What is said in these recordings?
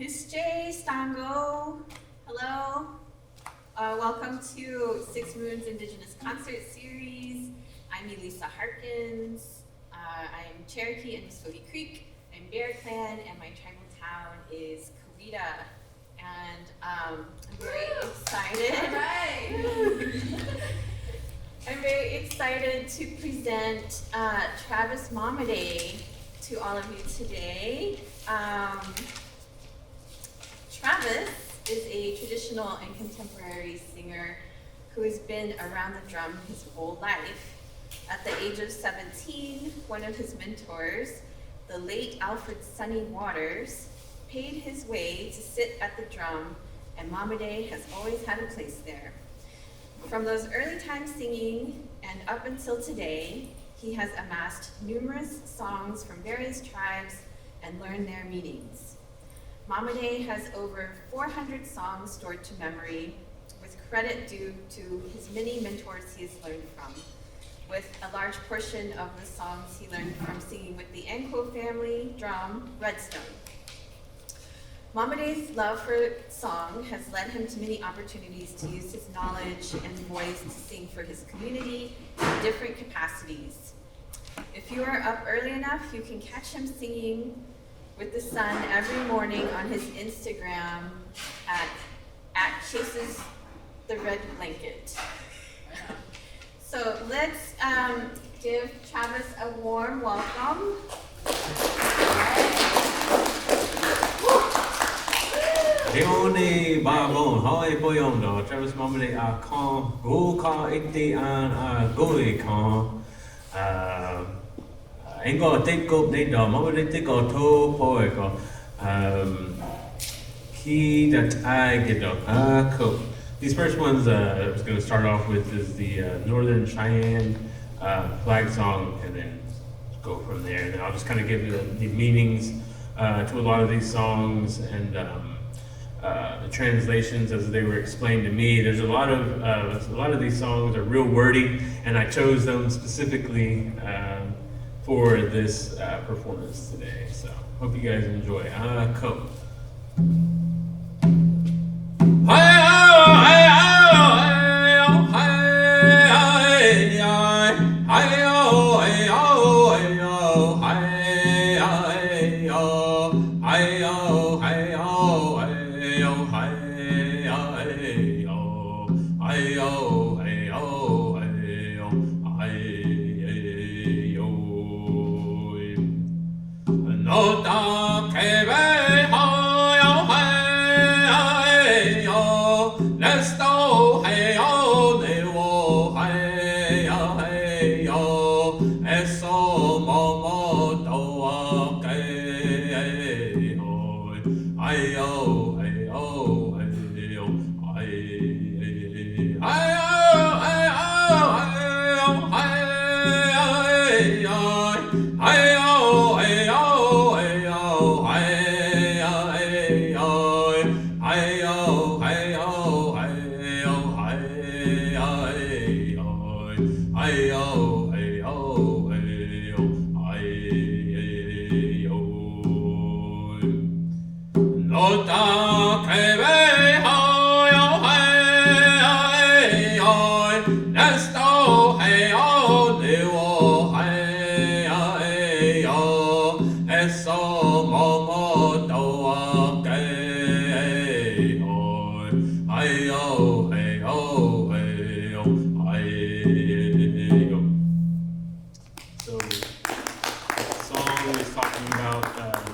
Husje, Stango, hello. Welcome to Six Moons Indigenous Concert Series. I'm Elisa Harkins. I'm Cherokee and Muskogee Creek. I'm Bear Clan, and my tribal town is Coweta. And I'm very excited. All right. I'm very excited to present Travis Mammedaty to all of you today. Travis is a traditional and contemporary singer who has been around the drum his whole life. At the age of 17, one of his mentors, the late Alfred Sonny Waters, paid his way to sit at the drum, and Mammedaty has always had a place there. From those early times singing and up until today, he has amassed numerous songs from various tribes and learned their meanings. Mammedaty has over 400 songs stored to memory, with credit due to his many mentors he has learned from, with a large portion of the songs he learned from singing with the Anko family drum, Redstone. Mammedaty's love for song has led him to many opportunities to use his knowledge and voice to sing for his community in different capacities. If you are up early enough, you can catch him singing with the sun every morning on his Instagram at Chases the Red Blanket. So let's give Travis a warm welcome. Leone Babon, Hawaii Boyondo, Travis Mammedaty a con, go ka ite an goe con. Engo teko ne do, Mammedaty teko to poeko. Ki that I get up. Cool. These first ones I was going to start off with is the Northern Cheyenne flag song, and then go from there. And then I'll just kind of give the meanings to a lot of these songs and the translations as they were explained to me. There's a lot of these songs are real wordy, and I chose them specifically for this performance today. So hope you guys enjoy. Cool.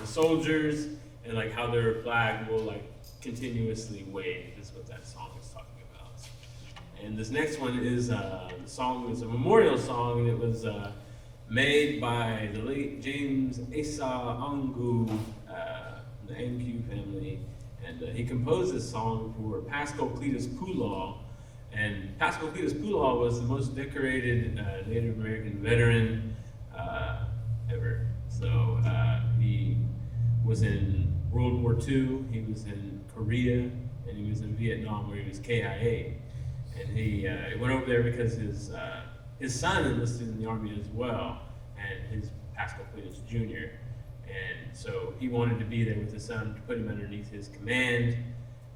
Soldiers and like how their flag will like continuously wave is what that song is talking about. And this next one is the song is a memorial song that was made by the late James Asa Angu, the Angu family, and he composed this song for Pascal Cletus Poolaw. And Pascal Cletus Poolaw was the most decorated Native American veteran ever. So he was in World War II, he was in Korea, and he was in Vietnam where he was KIA. And he went over there because his son enlisted in the Army as well, and his Pascal Cletus Jr. And so he wanted to be there with his son to put him underneath his command.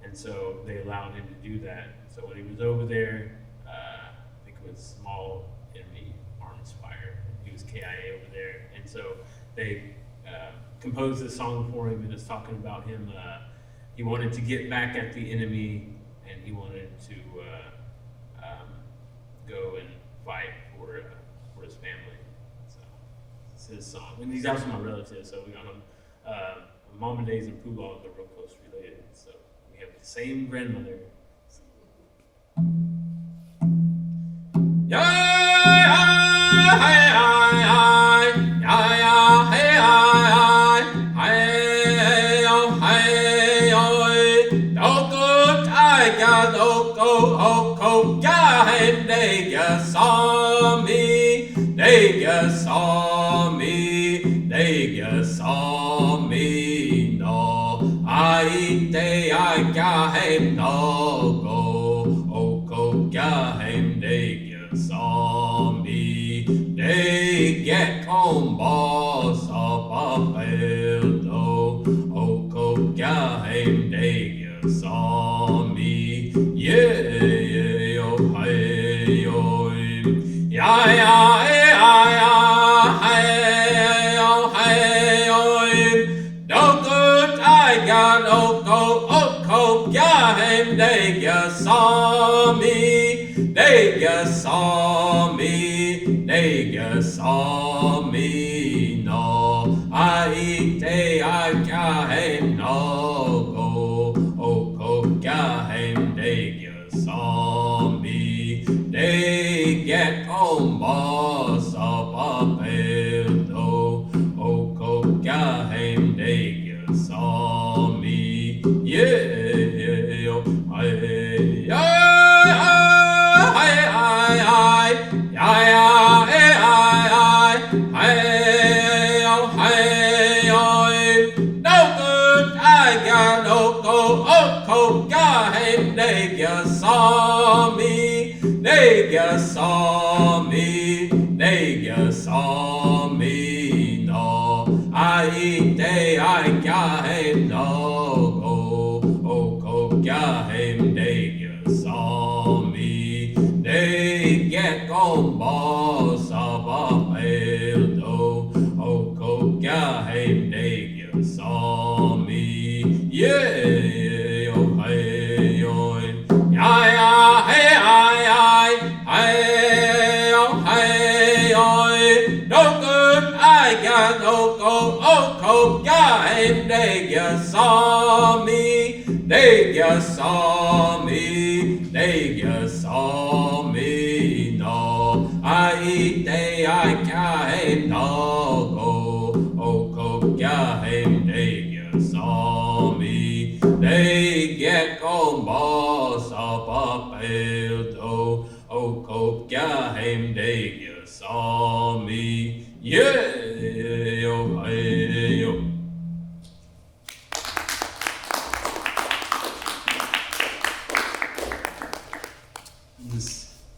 And so they allowed him to do that. So when he was over there, I think it was small enemy arms fire. He was KIA over there. And so they composed this song for him, and it's talking about him. He wanted to get back at the enemy, and he wanted to go and fight for his family. So it's his song, and he's also my relative. So we got him. Mammedaty and Pulog are real close related. So we have the same grandmother.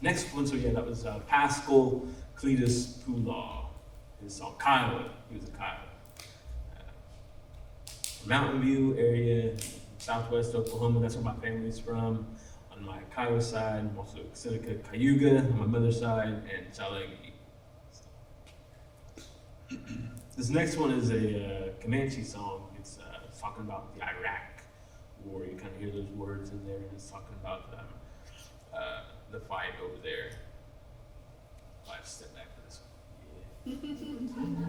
Next one, so yeah, that was Pascal Cletus Pulaw, his song Kiowa. He was a Kiowa. Mountain View area, southwest Oklahoma, that's where my family's from. On my Kiowa side, I'm also Seneca Cayuga on my mother's side, and Chalegui. This next one is a Comanche song. It's talking about the Iraq War. You kind of hear those words in there, and it's talking about the fight over there. I'll have to step back for this one.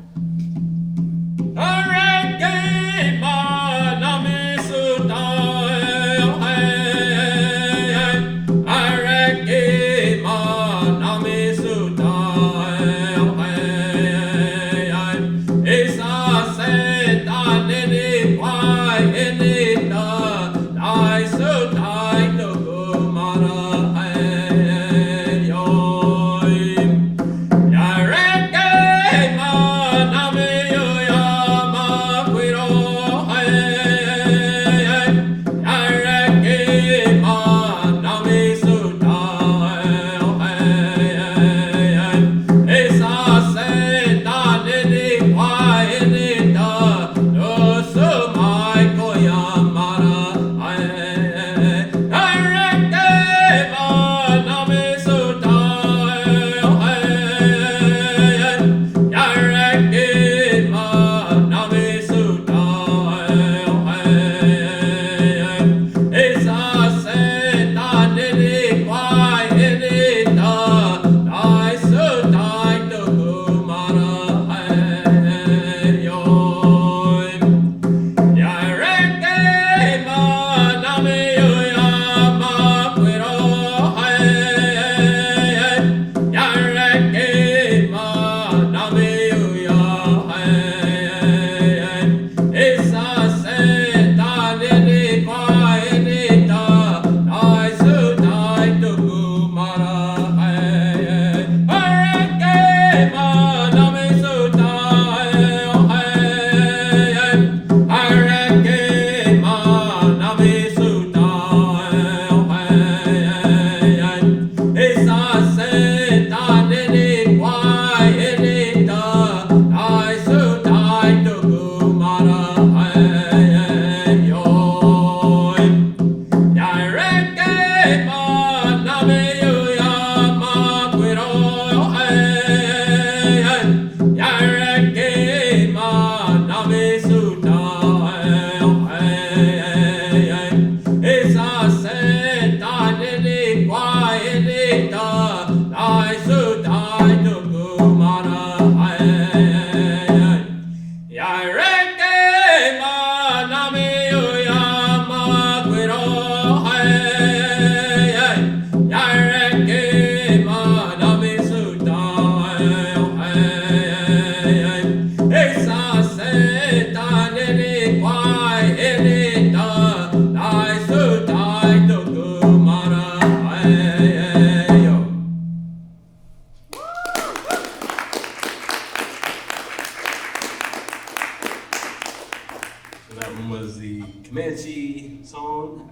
Comanche song.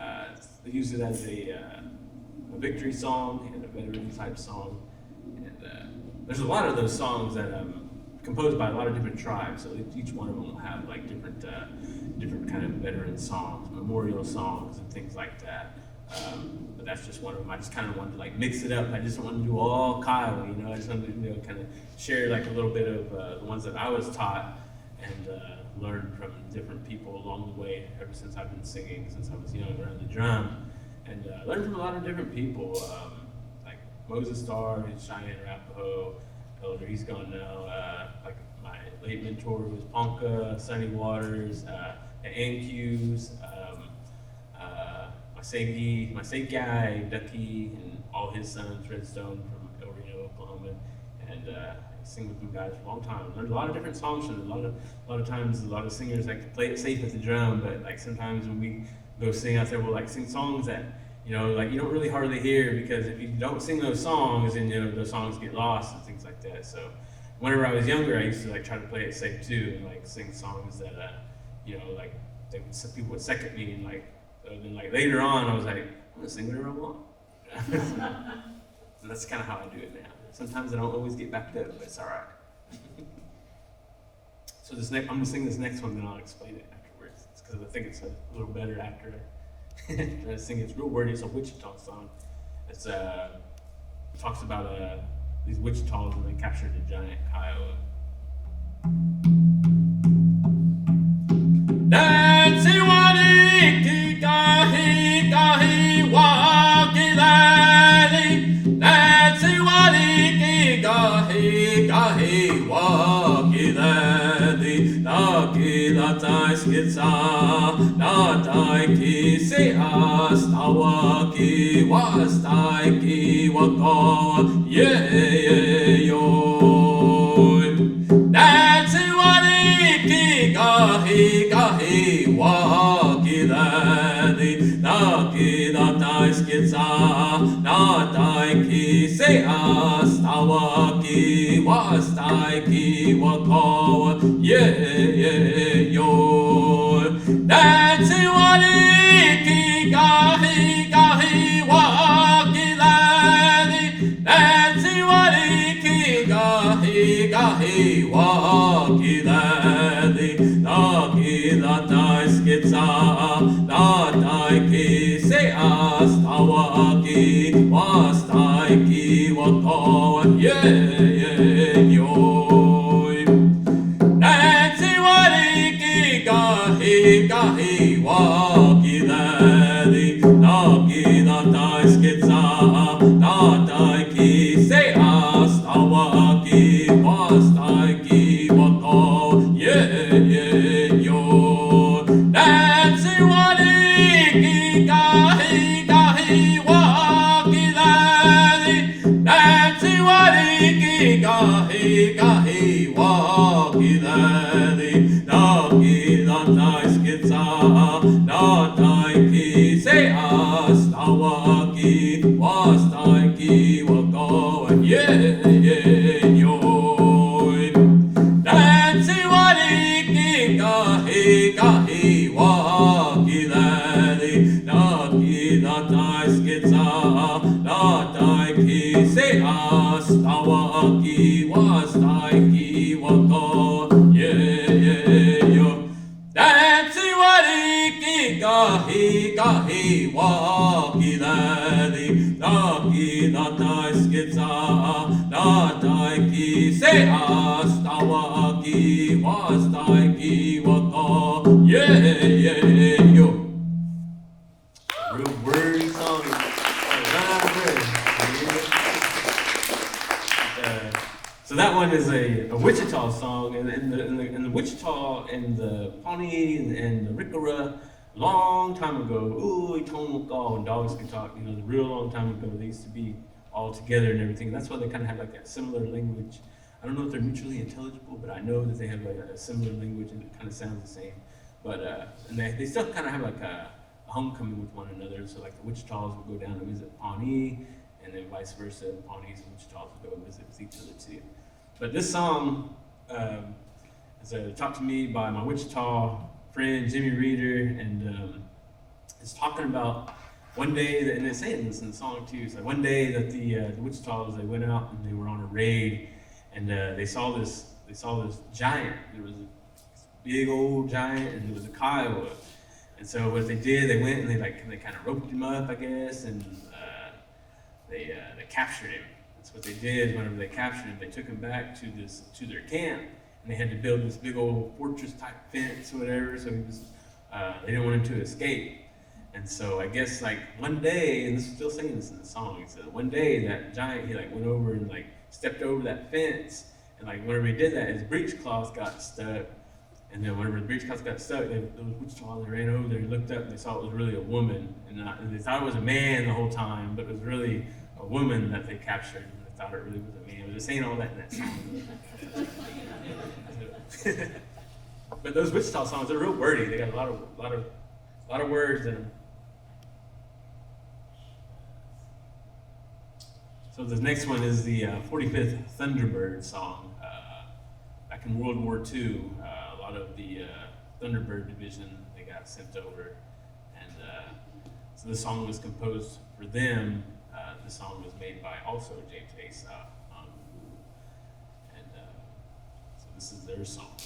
They use it as a victory song and a veteran type song. And there's a lot of those songs that composed by a lot of different tribes. So each one of them will have like different kind of veteran songs, memorial songs, and things like that. But that's just one of them. I just kind of wanted to like mix it up. I just wanted to do all Kyle, you know. I just wanted to kind of share like a little bit of the ones that I was taught and learned from different people along the way ever since I've been singing since I was young around the drum, and learned from a lot of different people like Moses Starr, Cheyenne, Arapaho, Elder. He's gone now. Like my late mentor was Ponca, Sunny Waters, the NQs. My Sage guy, Ducky, and all his sons, Redstone from El Reno, Oklahoma, and I sing with them guys for a long time. Learned a lot of different songs from them. A lot of times, a lot of singers like to play it safe at the drum, but like sometimes when we go sing out there, we'll like sing songs that like you don't really hardly hear, because if you don't sing those songs, then those songs get lost and things like that. So whenever I was younger, I used to like try to play it safe too, and like sing songs that like some people would second me, and like. Then like later on, I was like, I'm gonna sing whatever I want. And that's kind of how I do it now. Sometimes I don't always get backed up, but it's all right. So I'm gonna sing this next one, then I'll explain it afterwards. It's because I think it's a little better after I sing it. It's real wordy. It's a Wichita song. It talks about these Wichitas when they captured a giant coyote. Nancy Wadiki Gahi Gahi Waki Lani Nancy Wadiki Gahi Gahi Waki Lani Naki Latai Skitsa Natai Kisi Astawaki Wastaiki Wakawa Yo Nancy Wadiki Gahi Gahi Waki Lani Naki Latai Skitsa Natai Kisi Astawaki Wastaiki Wakawa Yo Nancy Wadiki Gahi Gahi Waki Lani Nancy Wadiki Gahi Gahi Waki Lani Naki Latai Skitsa Natai Kisi Astawaki Wastaiki Wakawa yo Nancy Wadiki Gahi Gahi Waki Lani Naki Latai Skitsa Natai Kisi Astawaki Wastaiki Wakawa yo Nancy Wadiki Gahi Gahi Waki Lani Nancy Wadiki Gahi Gahi Waki Lani Naki Latai Skitsa Natai Kisi Astawaki Wastaiki Wakawa yo Nancy Wadiki Gahi Gahi Waki Lani Naki Latai Skitsa Natai Kisi Astawaki Wastaiki Wakawa yo Nancy Wadiki Gahi Gahi Waki Lani Naki Latai Skitsa Natai Kisi Astawaki Wastaiki Wakawa yo real wordy song. So that one is a Wichita song, and the Wichita and the Pawnee and the Riccara, long time ago. Ooh, Itonoko and dogs can talk. The real long time ago, they used to be all together and everything. That's why they kind of have like that similar language. I don't know if they're mutually intelligible, but I know that they have like a similar language and it kind of sounds the same. But and they still kind of have like a homecoming with one another. So like the Wichitas will go down to visit Pawnee, and then vice versa. The Pawnees and Wichitas will go visit with each other too. But this song is a Talk to Me by my Wichita friend, Jimmy Reeder, and it's talking about one day, and it's saying this in the song too. So one day that the Wichitas, they went out and they were on a raid, and they saw this giant. There was a big old giant, and there was a Kiowa. And so what they did, they went and they kind of roped him up, I guess, and they captured him. That's what they did. Whenever they captured him, they took him back to their camp, and they had to build this big old fortress type fence or whatever. So they didn't want him to escape. And so I guess like one day, and this is still saying this in the song, it said one day that giant, he like went over and like stepped over that fence, and like whenever he did that, his breechcloth got stuck. And then whenever the breechcloth got stuck, those Wichita, they ran over there and looked up and they saw it was really a woman. And they thought it was a man the whole time, but it was really a woman that they captured. And they thought it really was a man. But they're saying all that in that song. But those Wichita songs, they're real wordy. They got a lot of words in them. So the next one is the 45th Thunderbird song. Back in World War II, a lot of the Thunderbird division, they got sent over. And so this song was composed for them. The song was made by also James Aesop. And so this is their song.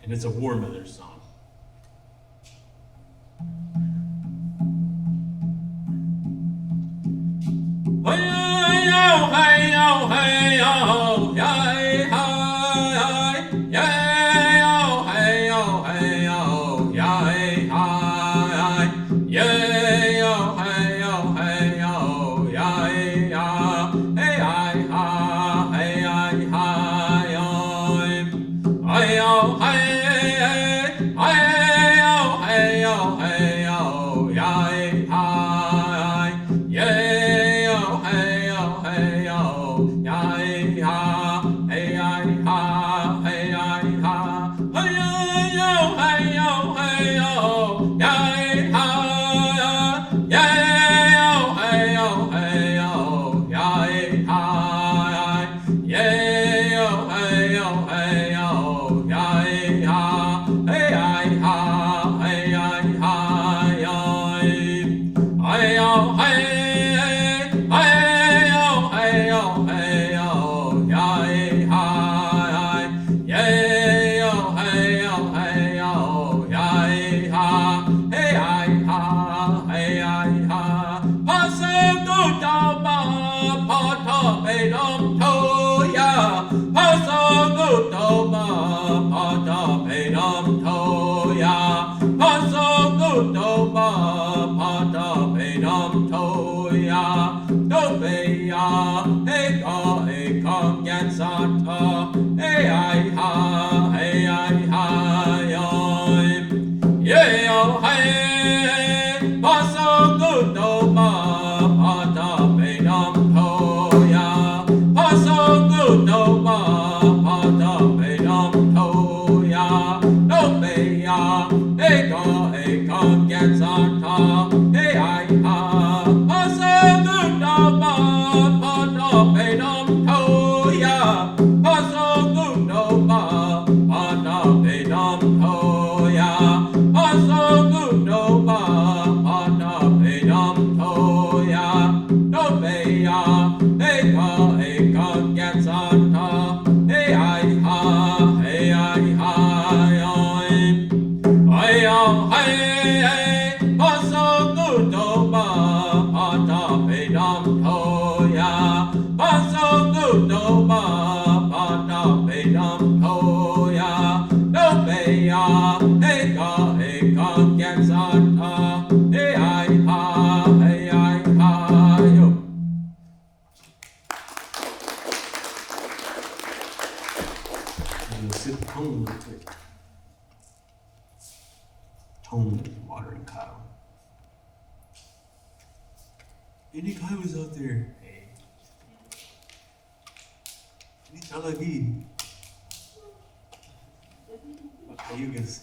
And it's a War Mother song. Tone watering cow. Any cows out there? Hey. Any talagi? Cayugas.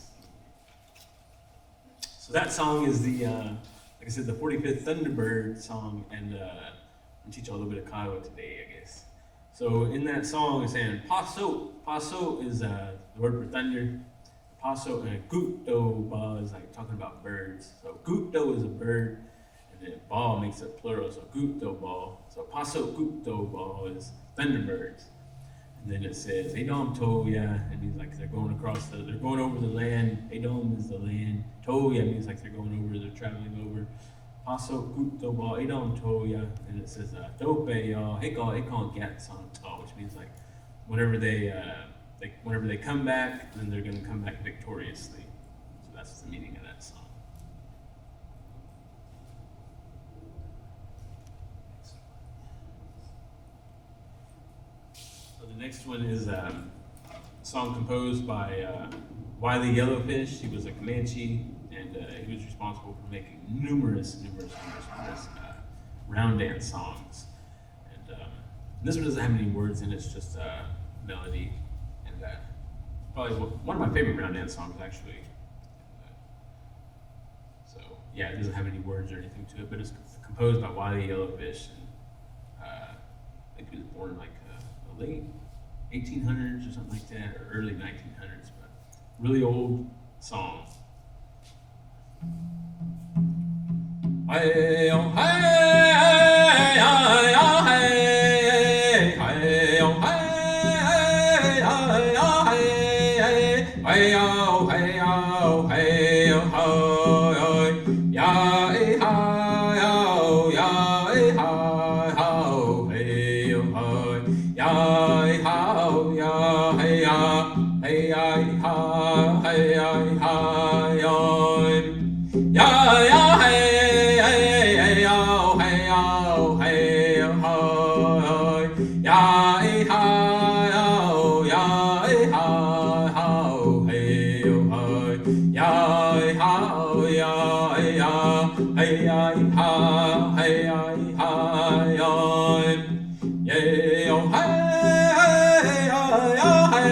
So that song is the, like I said, the 45th Thunderbird song, and I'll teach you a little bit of Kiowa today, I guess. So in that song, it's saying paso. Paso is the word for thunder. Paso and Guto Ba is like talking about birds. So Guto is a bird, and then Ba makes it plural, so Guto Ba. So Paso Guto Ba is Thunderbirds. And then it says Adom Toya, it means like they're going over the land. Adom is the land. Toya means like they're going over, they're traveling over. Paso Guto Ba, Adom Toya, and it says Dope Ya, Ekon Gats on Ta, which means like whenever they come back, then they're going to come back victoriously. So that's the meaning of that song. So the next one is a song composed by Wiley Yellowfish. He was a Comanche, and he was responsible for making numerous round dance songs. And this one doesn't have any words in it, it's just melody. And probably one of my favorite round dance songs, actually. So yeah, it doesn't have any words or anything to it, but it's composed by Wiley Yellowfish. And I think he was born like the late 1800s or something like that, or early 1900s, but really old song. Hey, oh, hey, hey, oh, hey, hey, oh, hey, hey, oh, hey, hey, oh, hey, oh, hey, oh, ya, hey, oh, ya, hey, oh, hey, oh, ya, hey, oh, ya, hey, hey, hey, hey, hey, ya, hey, hey, hey, oh, hey, oh, hey, oh, ya, hey, oh, ya, hey, oh, hey, oh, ya, hey, oh, ya, hey, hey, hey, oh, hey, oh, hey, hey, oh, hey, oh, hey,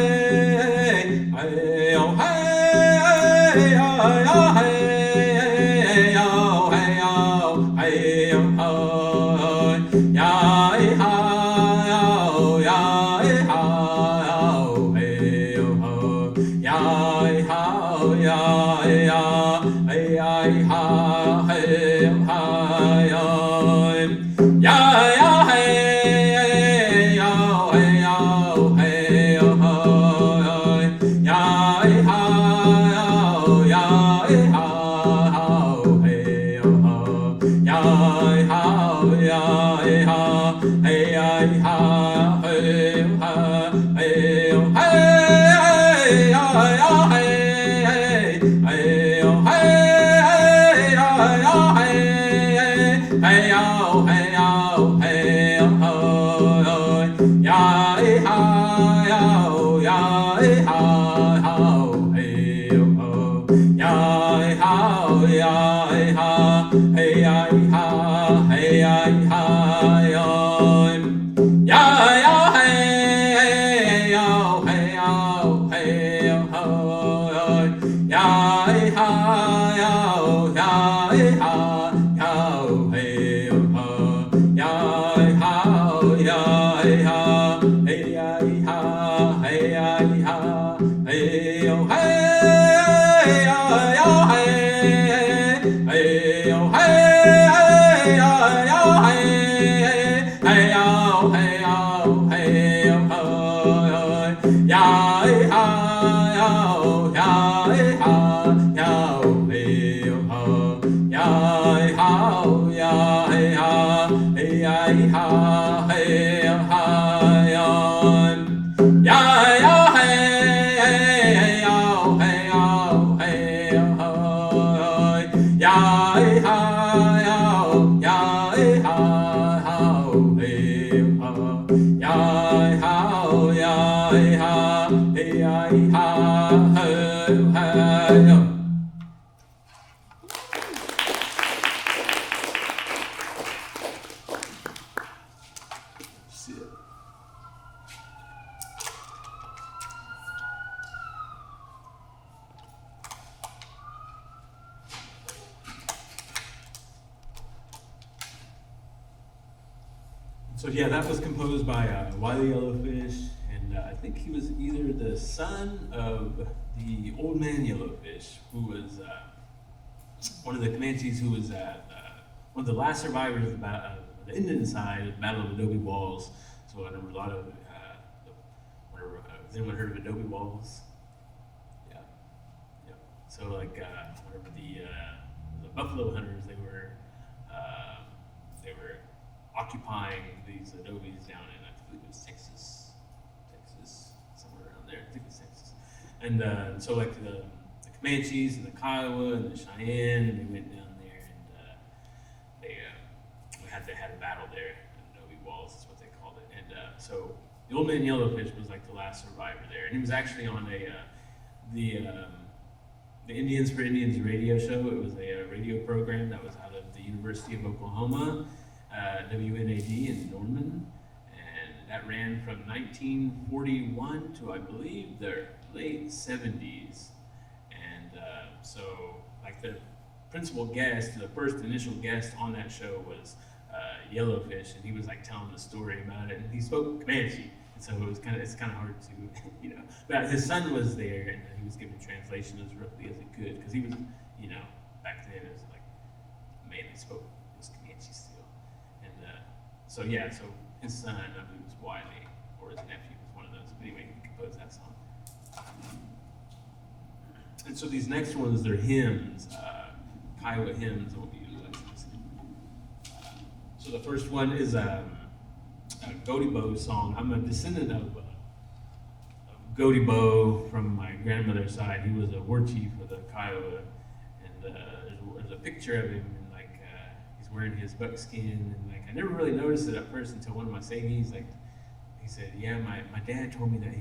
So yeah, that was composed by Wiley Yellowfish, and and I think he was either the son of the old man Yellowfish, who was one of the Comanches who was one of the last survivors of the Indian side of the Battle of Adobe Walls. So I remember a lot of, has anyone heard of Adobe Walls? Yeah. Yeah. So like, whenever the buffalo hunters, they were occupying these adobes down in, I believe it was Texas, somewhere around there. I think it was Texas. And so like the Comanches and the Kiowa and the Cheyenne, they went down there and they had a battle there. Adobe Walls is what they called it. And so the old man Yellowfish was like the last survivor there, and he was actually on the Indians for Indians radio show. It was a radio program that was out of the University of Oklahoma, WNAD in Norman, and that ran from 1941 to I believe the late 70s. And so like the principal guest, the first initial guest on that show was Yellowfish, and he was like telling the story about it, and he spoke Comanche, and so it's kind of hard to but his son was there, and he was giving translation as roughly as he could, because he was back then it was like mainly spoke Comanche still, and so his son, I believe, was Wiley, or his nephew was one of those, but anyway, he composed that song. And so these next ones, they're hymns, Kiowa hymns that will be utilized. So the first one is a Godibo song. I'm a descendant of Godibo from my grandmother's side. He was a war chief of the Kiowa, and there's a picture of him, and like he's wearing his buckskin, and like I never really noticed it at first until one of my Sagies, like he said, yeah, my dad told me that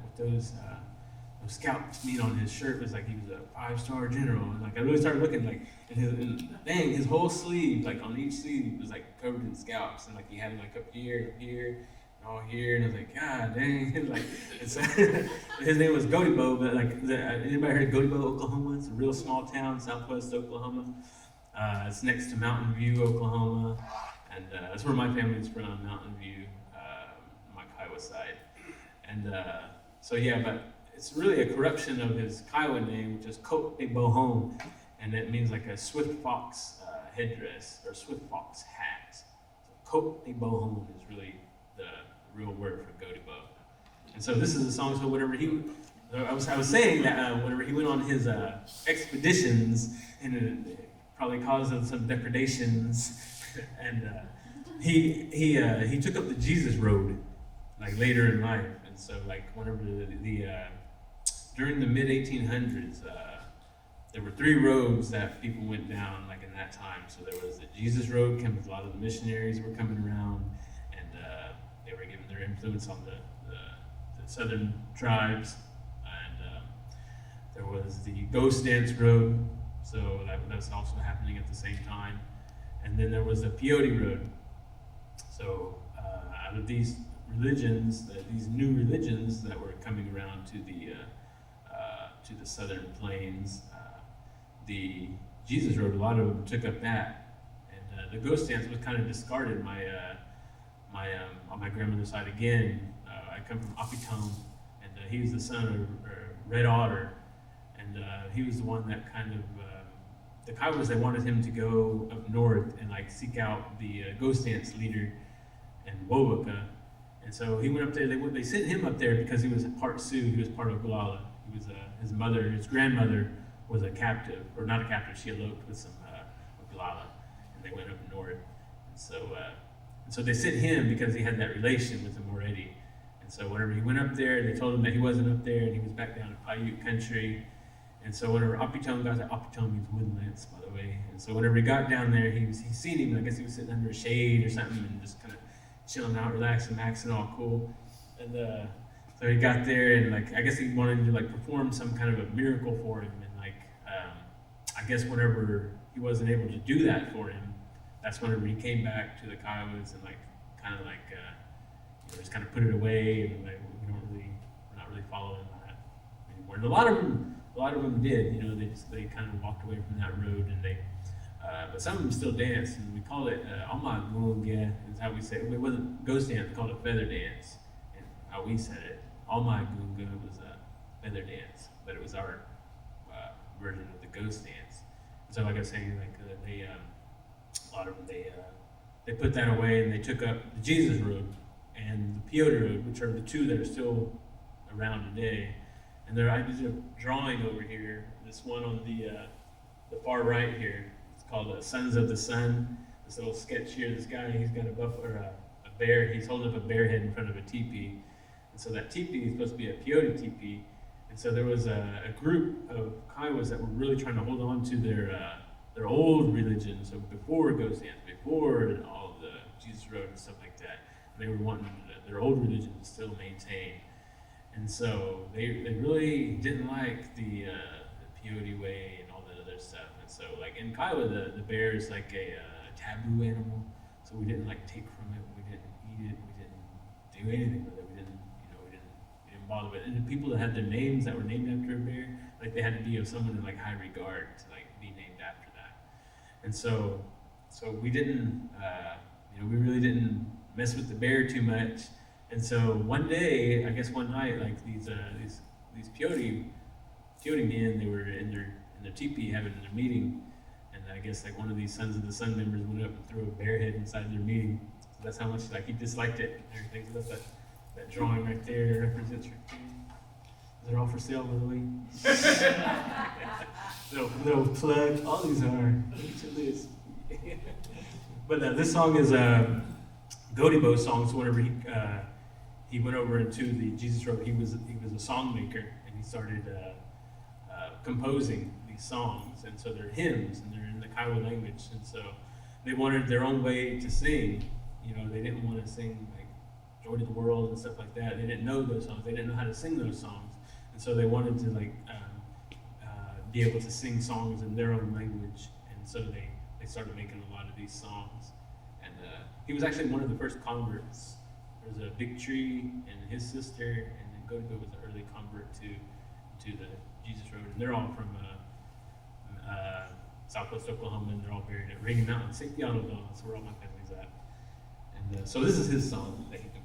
with those scalps meat on his shirt was like he was a 5-star general, and like I really started looking like his whole sleeve, like on each sleeve was like covered in scalps, and like he had them like up here, and all here, and I was like, God dang, and like it's his name was Godibo, but like anybody heard of Godibo, Oklahoma? It's a real small town, southwest Oklahoma. It's next to Mountain View, Oklahoma, and that's where my family's from, Mountain View, my Kiowa side, and so yeah, but it's really a corruption of his Kiowa name, which is Cote de Bohon, and it means like a swift fox headdress or swift fox hat. So Cote de Bohon is really the real word for Godibo. And so this is a song. So whenever I was saying that whenever he went on his expeditions, and it probably caused some depredations, and he took up the Jesus road, like later in life. And so like whenever during the mid 1800s, there were 3 roads that people went down like in that time. So there was the Jesus road, because a lot of the missionaries were coming around, and they were giving their influence on the southern tribes. And there was the Ghost Dance road, so that was also happening at the same time. And then there was the Peyote road. So out of these religions, these new religions that were coming around to the southern plains, the Jesus road, a lot of them took up that, and the Ghost Dance was kind of discarded. On my grandmother's side again, I come from Opitone, and he was the son of Red Otter, and he was the one that kind of the Kiowas, they wanted him to go up north and like seek out the Ghost Dance leader in Wovoka. And so he went up there. They sent him up there because he was part Sioux. He was part of Oglala. He was his grandmother was a captive, or not a captive. She eloped with some Oglala, and they went up north. And so they sent him because he had that relation with them already. And so whenever he went up there, they told him that he wasn't up there, and he was back down in Paiute country. And so whenever Opitone got there, Opitone means woodlands, by the way. And so whenever he got down there, he seen him. I guess he was sitting under a shade or something, and just kind of chilling out, relaxing, maxing, all cool. And so he got there, and like I guess he wanted to like perform some kind of a miracle for him. And like I guess whenever he wasn't able to do that for him, that's whenever he came back to the Kiowas and like kind of like just kind of put it away, and like we're not really following that anymore. And a lot of them did, they kind of walked away from that road, and but some of them still dance, and we call it Almagunge, is how we say it. It wasn't Ghost Dance, we called it Feather Dance, and how we said it. All My Gunga was a feather dance, but it was our version of the ghost dance. So like I was saying, like they a lot of them they put that away and they took up the Jesus Road and the Peyote Road, which are the two that are still around today. And I did a drawing over here. This one on the far right here. It's called Sons of the Sun. This little sketch here. This guy, he's got a bear. He's holding up a bear head in front of a teepee. And so that teepee is supposed to be a peyote teepee. And so there was a group of Kiowas that were really trying to hold on to their old religion. So before ghost dance, before all of the Jesus Road and stuff like that, they were wanting their old religion to still maintain. And so they really didn't like the peyote way and all that other stuff. And so like in Kiowa, the bear is like a taboo animal. So we didn't like take from it. We didn't eat it. We didn't do anything with it. We didn't bother with it. And the people that had their names that were named after a bear, like they had to be of someone in like high regard to like be named after that. And so we didn't, we really didn't mess with the bear too much. And so one day, I guess one night, like these peyote men, they were in their teepee having their meeting, and I guess like one of these Sons of the Sun members went up and threw a bear head inside their meeting. So that's how much like he disliked it and everything. So that's that drawing right there represents your team. They're all for sale, by the way. little plug. All these are. Each of these. But this song is a Goaty Bow song. So whenever he went over into the Jesus Road, he was a song maker, and he started composing these songs. And so they're hymns, and they're in the Kiowa language. And so they wanted their own way to sing. They didn't want to sing like Joy to the World and stuff like that. They didn't know those songs. They didn't know how to sing those songs. And so they wanted to like be able to sing songs in their own language. And so they started making a lot of these songs. And he was actually one of the first converts. There was a Big Tree and his sister, and then Goaty Bow was an early convert to the Jesus Road. And they're all from Southwest Oklahoma, and they're all buried at Rainy Mountain, St. Theodore. That's where all my family's at. And so this is his song that he composed.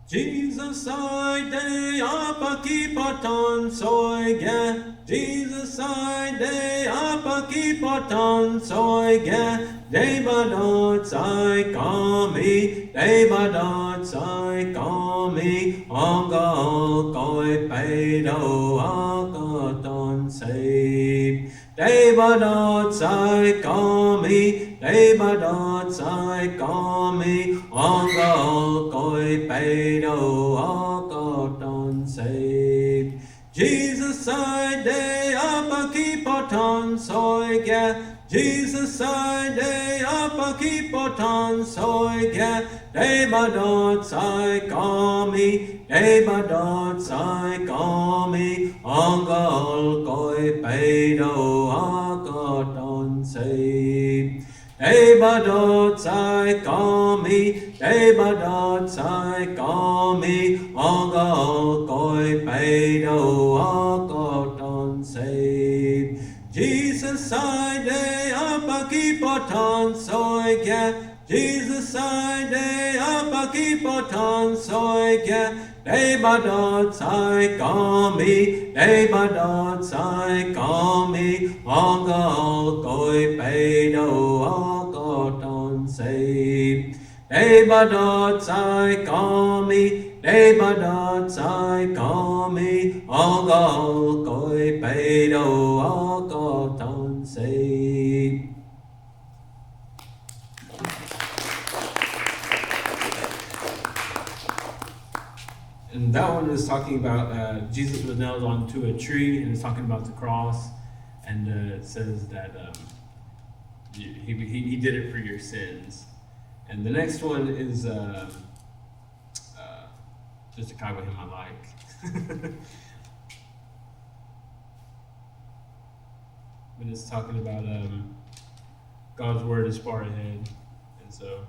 Jesus I de apaki patan soige, Jesus I de apaki patan soige, de badot sai kami, de badot sai kami, angal koi pedo akaton save. De badot sai kami, de badot sai kami, angal koi pedo akaton save. Jesus I de apaki patan soige, Jesus I de apaki patan soige, de badot sai kami, de badot sai kami, angal koi pedo akaton save. De badot sai kami, de badot sai kami, angal koi pedo akaton save. Jesus I de apaki patan soige, Jesus I de apaki patan soige, de badot sai kami, de badot sai kami, angal koi pedo akaton save. De badot sai kami, de badot sai kami, angal koi pedo akaton save. And that one is talking about Jesus was nailed onto a tree, and it's talking about the cross, and it says that he did it for your sins. And the next one is just a Kiowa hymn I like. But it's talking about God's word is far ahead, and so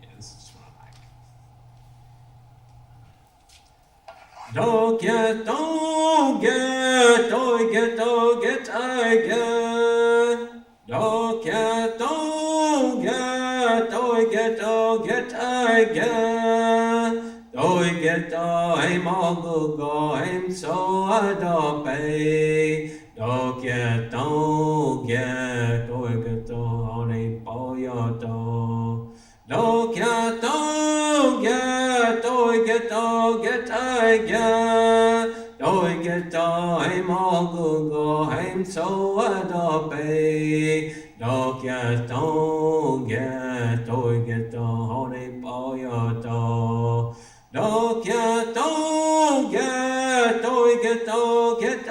yeah, this is just what I like. Don't get, I get. Don't get, tôi get tôi get em all go em so adobe do get tôi get on a boy do get tôi get tôi get em all go em so adobe do get tôi get on a boy do get tôi get do get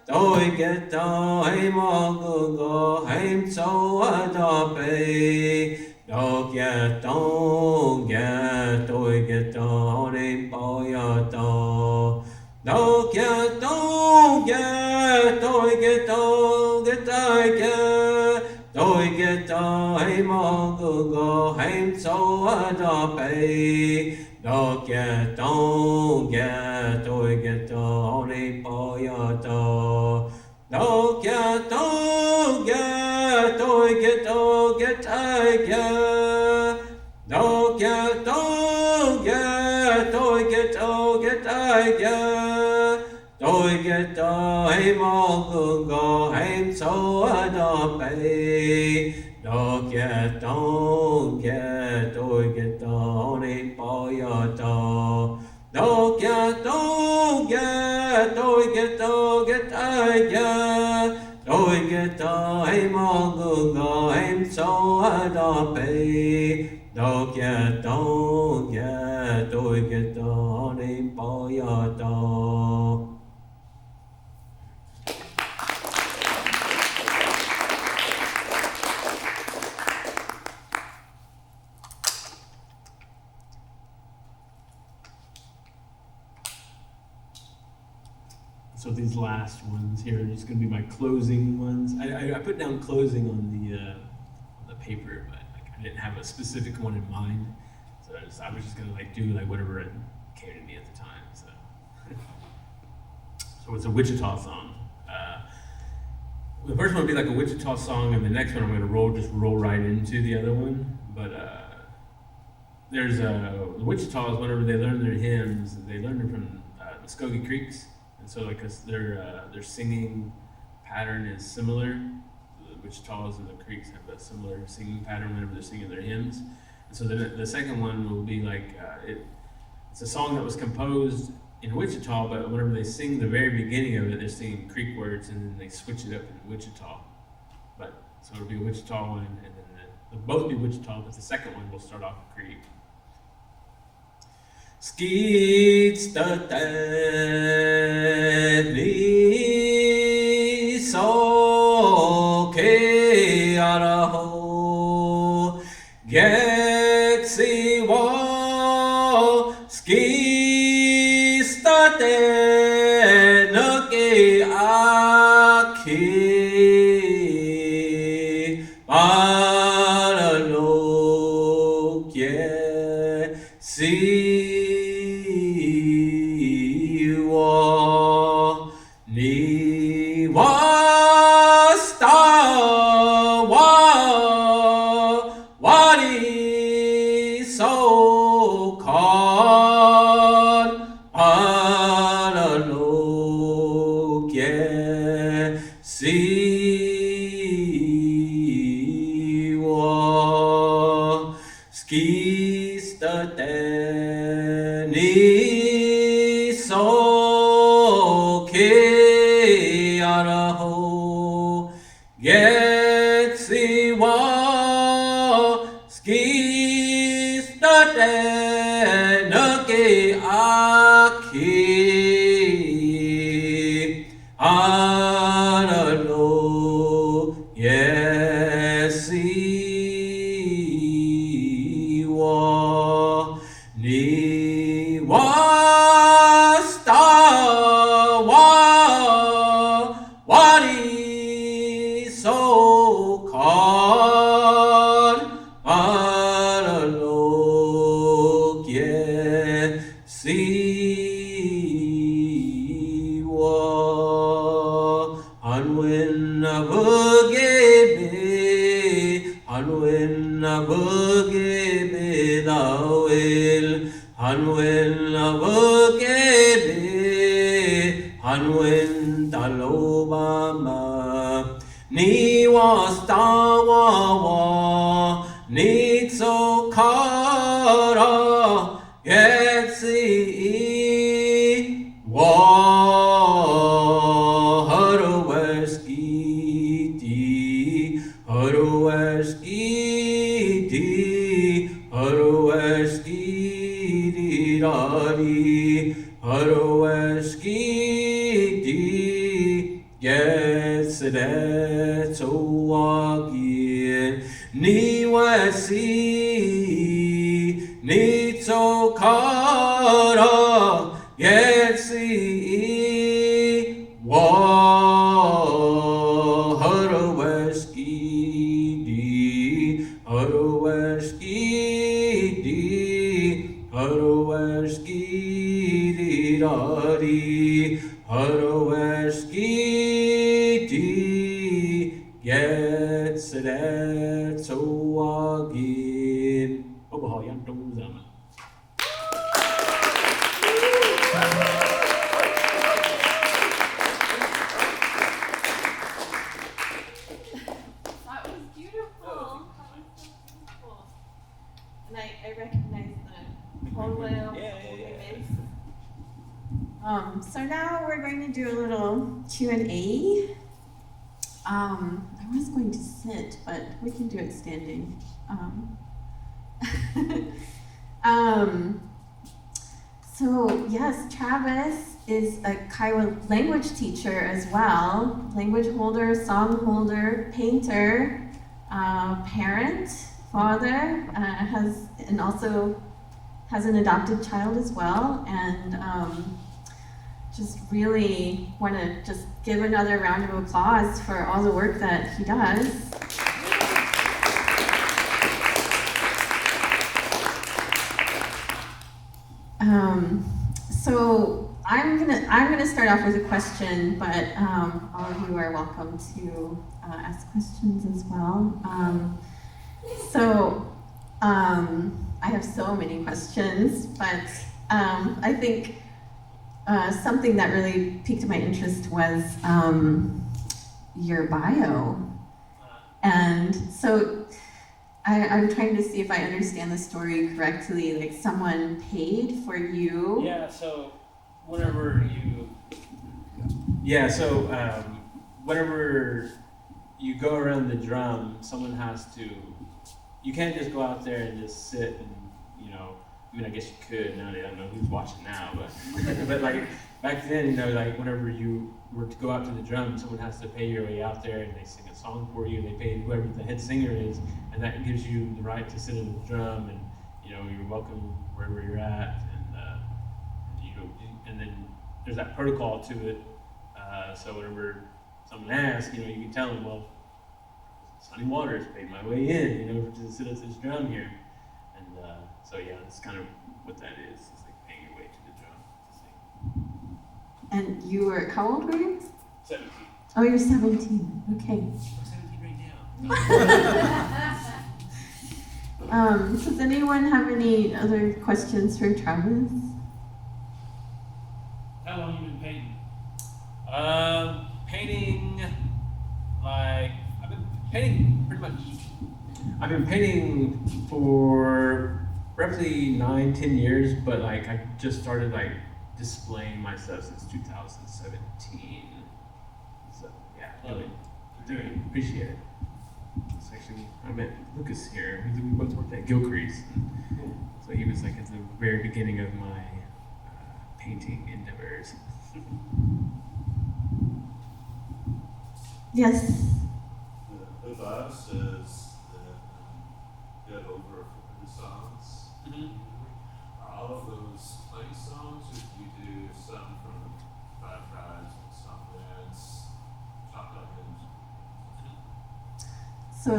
tôi get em all go em so adobe do get tôi get on em boy do get tôi get em all go em so adobe do get tôi get on em boy do get tôi get do get em all go em so adobe do get tôi get on em boy do get tôi get em all go em so adobe do get tôi get on em boy So these last ones here are just going to be my closing ones. I put down closing on the paper, but like I didn't have a specific one in mind. So I was just going to like do like whatever it came to me at the time. So it's a Wichita song. The first one would be like a Wichita song, and the next one I'm going to roll right into the other one. But there's the Wichitas, whenever they learn their hymns, they learn them from Muskogee Creeks. And so, like, their singing pattern is similar. The Wichitas and the Creeks have a similar singing pattern whenever they're singing their hymns. And so the second one will be like it's a song that was composed in Wichita, but whenever they sing the very beginning of it, they're singing Creek words, and then they switch it up in Wichita. But so it'll be a Wichita one, and then they'll both be Wichita, but the second one will start off with Creek. Skeets the deadly so ke araho gexi wo skis the deadly aki paralo ye si Yebe Hanwen Talobama Ni Wastawa Ni Tsokara Yetsi Wa Harueskiti Harueskiti Harueskiti Rari Harueskiti Yetsedet Oagin Ni Wesi Ni Tsokara Yetsi Wa Harueskiti Harueskiti Harueskiti Rari Harueskiti Yetsedet Oagin Obahayan Tongzama. That was beautiful. That was so beautiful. And I recognize the polo. So now we're going to do a little Q&A. I was going to sit, but we can do it standing. So yes, Travis is a Kiowa language teacher as well, language holder, song holder, painter, parent, father, and also has an adopted child as well, and just really want to just give another round of applause for all the work that he does. So I'm gonna start off with a question, but all of you are welcome to ask questions as well. I have so many questions, but I think something that really piqued my interest was your bio. And so I'm trying to see if I understand the story correctly. Like someone paid for you. Yeah, so whenever you go around the drum, someone has to, you can't just go out there and just sit and, I mean, I guess you could. Now I don't know who's watching now, but but like back then, like whenever you were to go out to the drum, someone has to pay your way out there, and they sing a song for you. They pay whoever the head singer is, and that gives you the right to sit in the drum, and you're welcome wherever you're at, and then there's that protocol to it. So whenever someone asks, you can tell them, well, Sonny Waters paid my way in, to sit at this drum here. So yeah, that's kind of what that is. It's like paying your way to the drum to sing. And you were, how old were you? 17. Oh, you're 17. Okay. I'm 17 right now. Does anyone have any other questions for Travis? How long have you been painting? Painting, like, I've been painting pretty much. I've been painting for roughly 9-10 years, but like I just started like displaying my stuff since 2017. So yeah, really appreciate it. It's actually, I met Lucas here. We both worked at Gilcrease. So he was like at the very beginning of my painting endeavors. Yes. The vibe says that you had over 400 songs. Mm-hmm. Are all of those plain songs, or do you do some from Five Tribes and some bands, chopped up hymns? So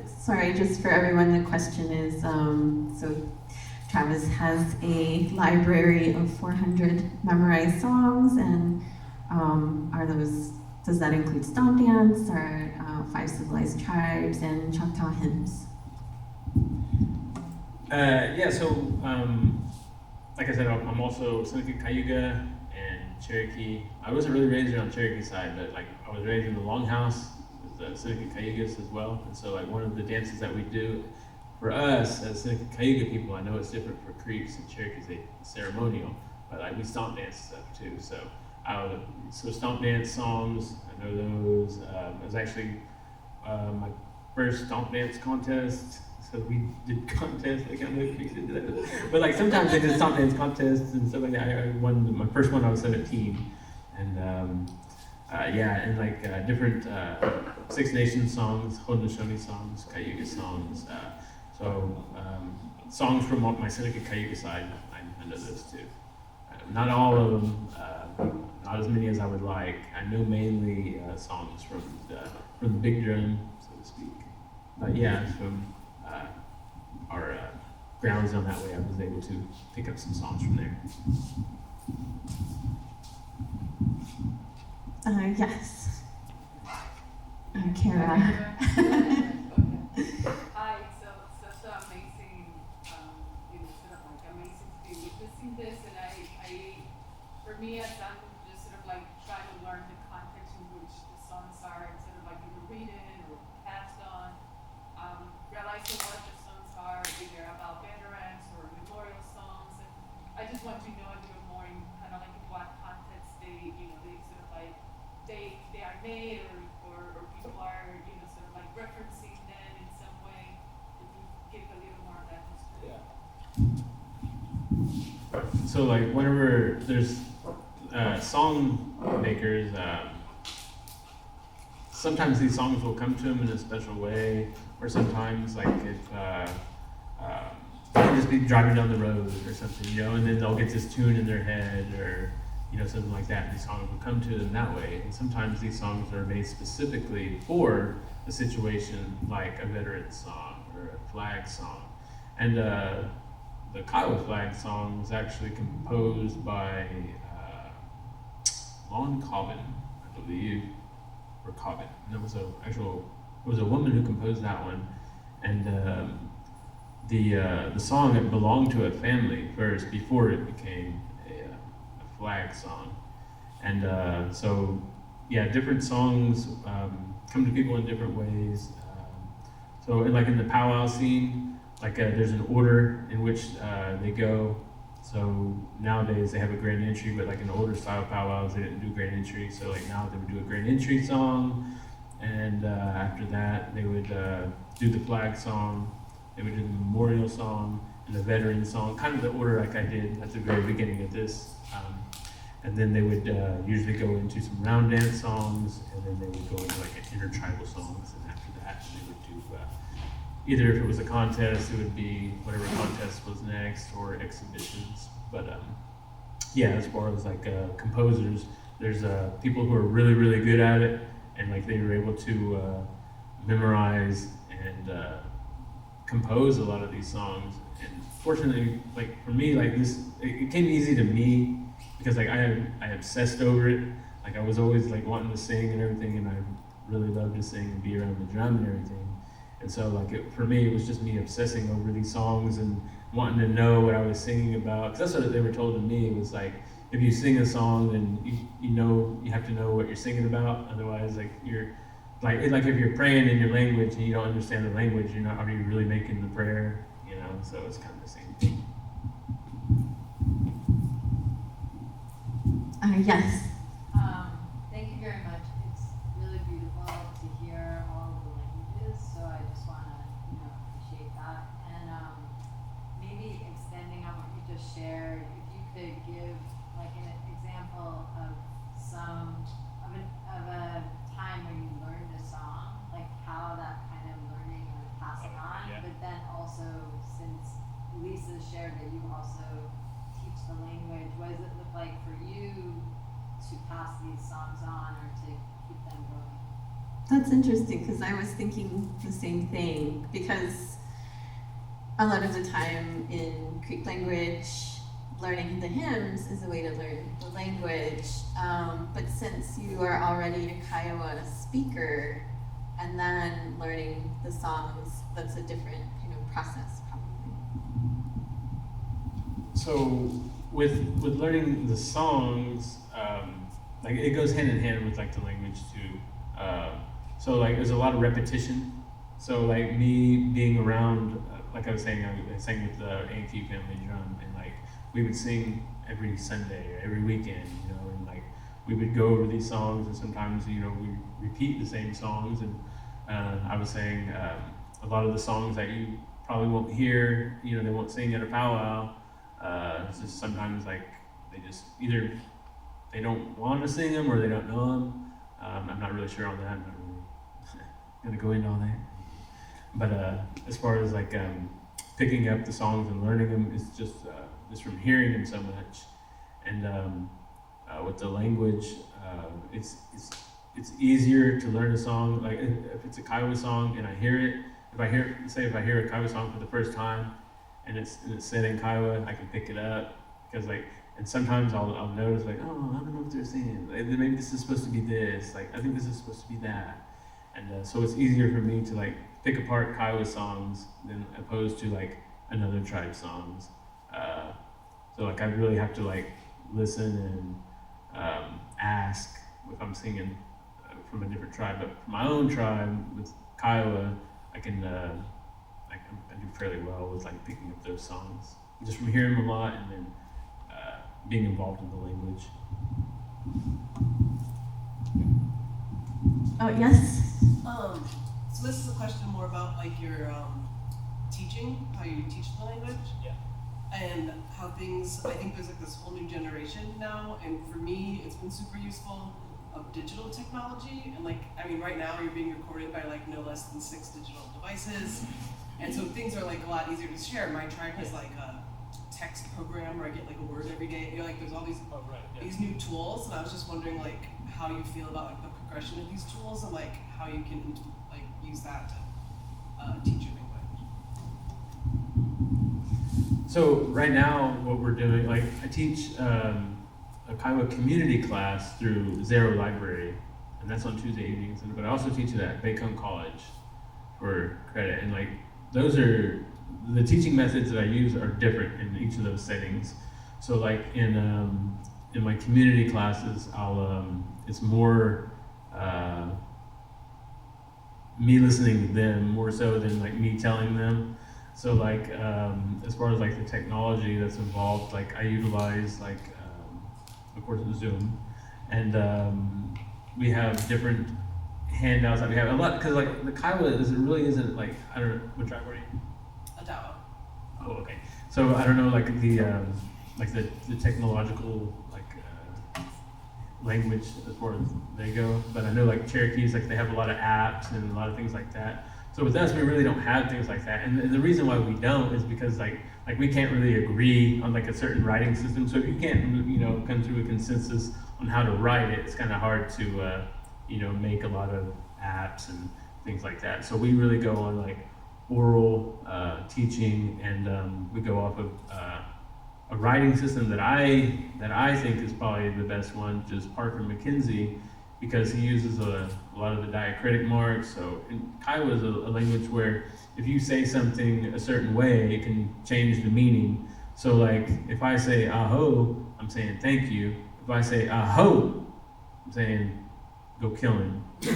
sorry, just for everyone, the question is, so Travis has a library of 400 memorized songs, and does that include stomp dance or 5 civilized tribes and Choctaw hymns? So like I said, I'm also Seneca Cayuga and Cherokee. I wasn't really raised around Cherokee side, but like I was raised in the Longhouse with the Seneca Cayugas as well. And so like one of the dances that we do for us as Seneca Cayuga people, I know it's different for Creeks and Cherokees, it's ceremonial, but like we stomp dance stuff too. So stomp dance songs, I know those. It was actually my first stomp dance contest. So we did contests, like I know Creeks did that. But like sometimes they did stomp dance contests and stuff like that. I won my first one, I was 17. And and like different Six Nations songs, Haudenosaunee songs, Cayuga songs. Songs from my Seneca Cayuga side, I know those too. Not all of them, not as many as I would like. I know mainly songs from the big drum, so to speak. But yeah, from our grounds down that way, I was able to pick up some songs from there. Yes. Kara. Hi, so such an amazing, sort of like amazing to be witnessing this, and for me, as I'm just sort of like trying to learn the context in which the songs are sort of like either written or passed on, realizing what the songs are either about veterans or memorial songs, and I just want to know a little more in kind of like in what context they sort of like they are made or people are sort of like referencing them in some way. If you give a little more of that history. Yeah. So like whenever there's song makers, sometimes these songs will come to them in a special way, or sometimes like if they can just be driving down the road or something, and then they'll get this tune in their head or something like that, and these songs will come to them that way. And sometimes these songs are made specifically for a situation like a veteran song or a flag song. And the Kiowa flag song was actually composed by Lon Cobbin, I believe, or Cobbin. And it was a woman who composed that one. And the song, it belonged to a family first before it became a flag song. And different songs come to people in different ways. In the powwow scene, there's an order in which they go. So nowadays they have a grand entry, but like in the older style powwows, they didn't do grand entry. So like now they would do a grand entry song, and after that they would do the flag song. They would do the memorial song and the veteran song, kind of the order like I did at the very beginning of this. And then they would usually go into some round dance songs, and then they would go into like intertribal songs. And after that, they would do either if it was a contest, it would be whatever contest was next, or exhibitions. But as far as like composers, there's people who are really, really good at it, and like they were able to memorize and compose a lot of these songs. And fortunately, like for me, like this, it came easy to me because like I obsessed over it. Like I was always like wanting to sing and everything, and I really loved to sing and be around the drum and everything. And so like for me, it was just me obsessing over these songs and wanting to know what I was singing about. Because that's what they were told to me. It was like, if you sing a song, then you have to know what you're singing about. Otherwise, like you're like if you're praying in your language and you don't understand the language, are you really making the prayer? So it's kind of the same thing. Yes. Thank you very much. It's really beautiful to hear all of the languages, so I just want to, appreciate that. And maybe extending on what you just shared, if you could give like an example of a time when you learned a song, like how that kind of learning or passing on, Yeah. but then also since Lisa shared that you also teach the language, what does it look like for you to pass these songs on or to keep them going? That's interesting because I was thinking the same thing, because a lot of the time in Creek language, learning the hymns is a way to learn the language. But since you are already a Kiowa speaker and then learning the songs, that's a different kind of process probably. so with learning the songs, like it goes hand in hand with like the language too. So like there's a lot of repetition. So like me being around, like I was saying, I sang with the A&T family drum, and like we would sing every Sunday or every weekend, you know, and like we would go over these songs, and sometimes we repeat the same songs. And I was saying a lot of the songs that you probably won't hear, they won't sing at a powwow. It's just sometimes like they just either they don't want to sing them or they don't know them. I'm not really sure on that. I'm not really gonna go into all that. But as far as like picking up the songs and learning them, it's just from hearing them so much. And with the language, it's easier to learn a song. Like if it's a Kiowa song and I hear it, if I hear a Kiowa song for the first time and it's said in Kiowa, I can pick it up because like. And sometimes I'll notice like, oh, I don't know what they're saying. Like, maybe this is supposed to be this. Like I think this is supposed to be that. And so it's easier for me to like pick apart Kiowa songs than opposed to like another tribe songs. So like I really have to like listen and ask if I'm singing from a different tribe. But for my own tribe with Kiowa, I can I do fairly well with like picking up those songs just from hearing them a lot and then being involved in the language. Oh, yes? So this is a question more about like your teaching, how you teach the language. Yeah. And how things, I think there's like this whole new generation now, and for me, it's been super useful of digital technology. And like, I mean, right now you're being recorded by like no less than 6 digital devices. And so things are like a lot easier to share. My tribe has like a text program where I get like a word every day. Like there's all these these new tools, and I was just wondering like how you feel about like the progression of these tools and like how you can like use that to teach your language. So right now, what we're doing, like I teach a Kiowa community class through Zero Library, and that's on Tuesday evenings. But I also teach it at Bacon College for credit, and like those are. The teaching methods that I use are different in each of those settings. So like in my community classes, it's more me listening to them more so than like me telling them. So like as far as like the technology that's involved, like I utilize like of course Zoom, and we have different handouts that we have a lot because like the Kiowa really isn't like I don't know what tribe are you? Oh, okay. So I don't know, like the technological language as far as they go, but I know like Cherokees, like they have a lot of apps and a lot of things like that. So with us, we really don't have things like that, and the reason why we don't is because like we can't really agree on like a certain writing system. So if you can't come to a consensus on how to write it, it's kind of hard to make a lot of apps and things like that. So we really go on like oral teaching, and we go off of a writing system that I think is probably the best one, just Parker McKenzie, because he uses a lot of the diacritic marks. So Kiowa is a language where if you say something a certain way, it can change the meaning. So like if I say aho, I'm saying thank you. If I say aho, I'm saying go kill him. So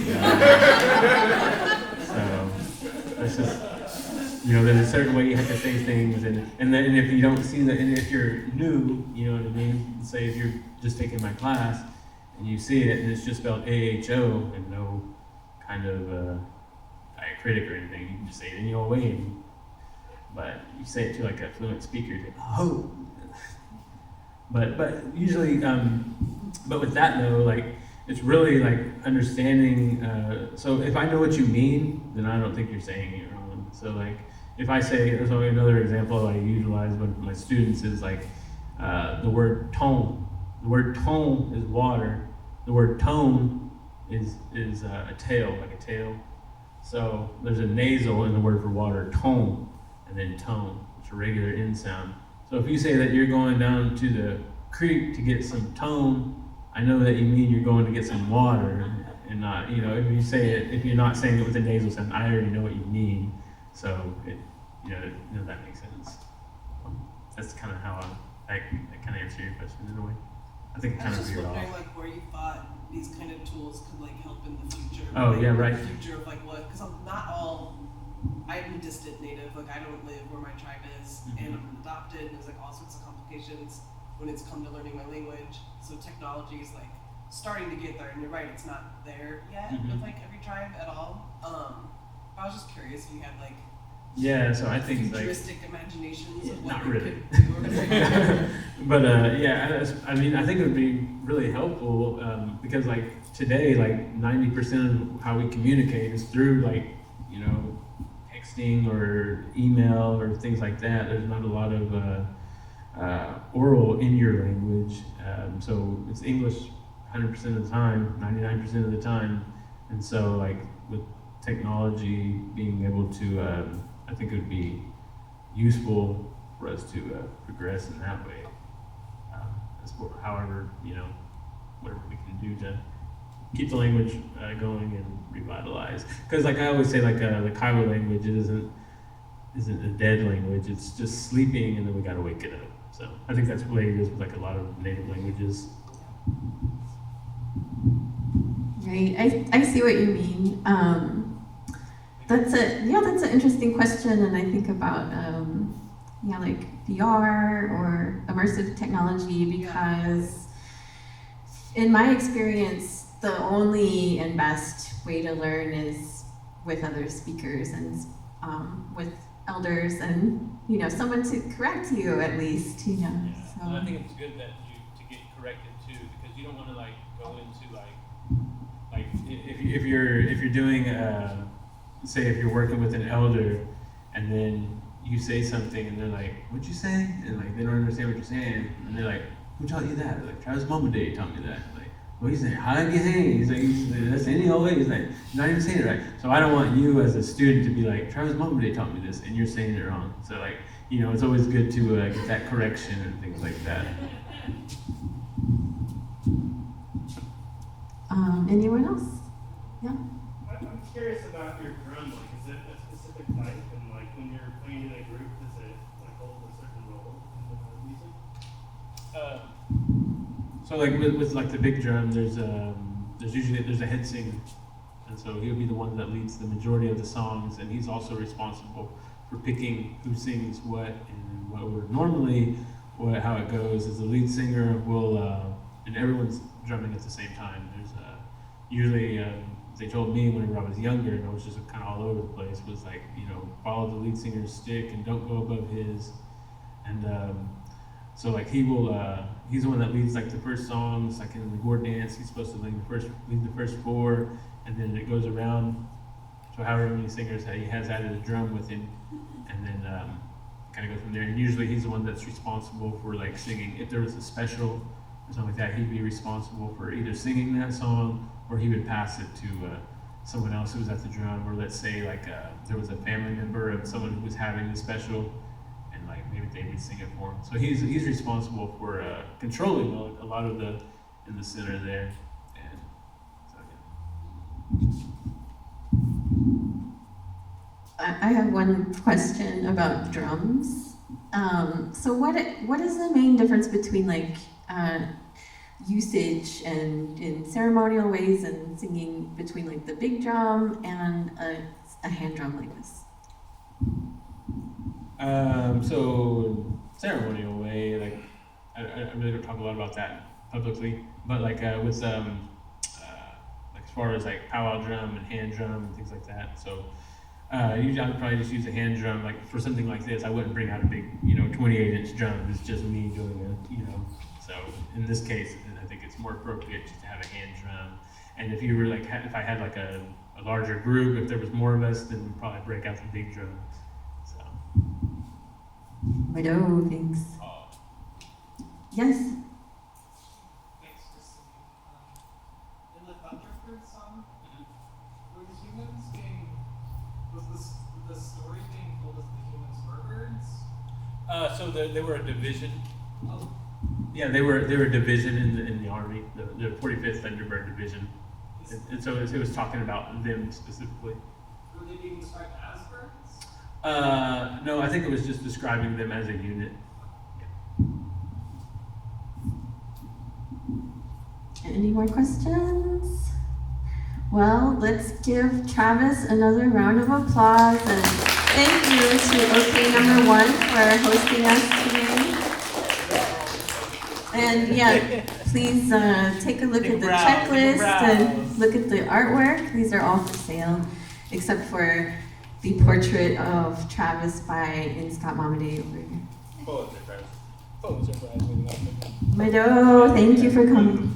that's just. There's a certain way you have to say things, and then if you don't see that, and if you're new, you know what I mean? Say if you're just taking my class, and you see it, and it's just spelled AHO, and no kind of diacritic or anything, you can just say it in your way. But you say it to like a fluent speaker, you say, oh. But usually, but with that though, like, it's really like understanding, so if I know what you mean, then I don't think you're saying it wrong. So like, if I say, so another example I utilize with my students is like the word tone. The word tone is water. The word tone is a tail, like a tail. So there's a nasal in the word for water, tone, and then tone. It's a regular N sound. So if you say that you're going down to the creek to get some tone, I know that you mean you're going to get some water, and not, if you say it, if you're not saying it with a nasal sound, I already know what you mean. So that makes sense. that's kind of how I kind of answer your question in a way. I think it I kind was of just veered wondering off. like where you thought these kind of tools could like help in the future. Oh, like, yeah, right. The future of like what, because I'm not all, I'm a distant native, like I don't live where my tribe is, Mhm. and I'm adopted, and there's like all sorts of complications when it's come to learning my language. So technology is like starting to get there, and you're right, it's not there yet Mhm. with like every tribe at all. I was just curious if you had like Yeah, so I think like, futuristic imaginations of what not you really. could do. but yeah, I mean, I think it would be really helpful because like today, like 90% of how we communicate is through like, you know, texting or email or things like that. There's not a lot of oral in your language, so it's English 100% of the time, 99% of the time, and so like with technology being able to, I think it would be useful for us to progress in that way. However, you know, whatever we can do to keep the language going and revitalize. Because like I always say, like the Kiowa language, it isn't a dead language. It's just sleeping, and then we got to wake it up. So I think that's the way it is with like a lot of native languages. Right, I see what you mean. That's an interesting question, and I think about like VR or immersive technology, because in my experience, the only and best way to learn is with other speakers and with elders, and you know, someone to correct you at least, you know. Yeah. So. And I think it's good that to get corrected too, because you don't want to like go into like if you're doing say if you're working with an elder, and then you say something and they're like, "What'd you say?" And like they don't understand what you're saying, and they're like, "Who taught you that?" They're like, "Travis Mammedaty taught me that." Like, what he's saying? How did I get hanging? He's like, that's any old way. He's like, you're not even saying it right. So I don't want you as a student to be like, Travis Mammedaty taught me this, and you're saying it wrong. So like, you know, it's always good to get that correction and things like that. Anyone else? Yeah. I'm curious about your drum. Like, is it a specific type, and like when you're playing in a group, does it like hold a certain role in the music? So like with like the big drum, there's usually a head singer, and so he'll be the one that leads the majority of the songs, and he's also responsible for picking who sings what and what order. Normally, how it goes is the lead singer will and everyone's drumming at the same time. There's usually they told me whenever I was younger and I was just kind of all over the place, was like, you know, follow the lead singer's stick and don't go above his, and so like he will he's the one that leads like the first songs, like in the gore dance he's supposed to lead the first four, and then it goes around to however many singers that he has added a drum with him, and then kind of goes from there. And usually he's the one that's responsible for like singing. If there was a special or something like that, he'd be responsible for either singing that song, or he would pass it to someone else who was at the drum. Or let's say like there was a family member of someone who was having the special, and like maybe they would sing it for him. So he's responsible for controlling a lot of the in the center there. And so yeah. I have one question about drums. So what is the main difference between like usage and in ceremonial ways and singing between like the big drum and a hand drum like this? So ceremonial way, like I really don't talk a lot about that publicly, but like with like as far as like powwow drum and hand drum and things like that. So usually I would probably just use a hand drum. Like for something like this, I wouldn't bring out a big, 28-inch drum. It's just me doing it, So in this case, I think it's more appropriate just to have a hand drum. And if you were like, if I had like a larger group, if there was more of us, then we'd probably break out the big drum. So. Righto, thanks. Yes. Thanks, Christine. In the Thunderbird song, were the humans was the story being told as the humans were birds? So they were a division. Oh, Yeah, they were a division in the army, the 45th Thunderbird Division, and so it was talking about them specifically. were they being described as birds? No, I think it was just describing them as a unit. Any more questions? Well, let's give Travis another round of applause, and thank you to OK number 1 for hosting us today. And yeah, please take a look at the checklist and look at the artwork. These are all for sale, except for the portrait of Travis in Scott Mammedaty over here. Photos are prize. Meadow, thank you for coming.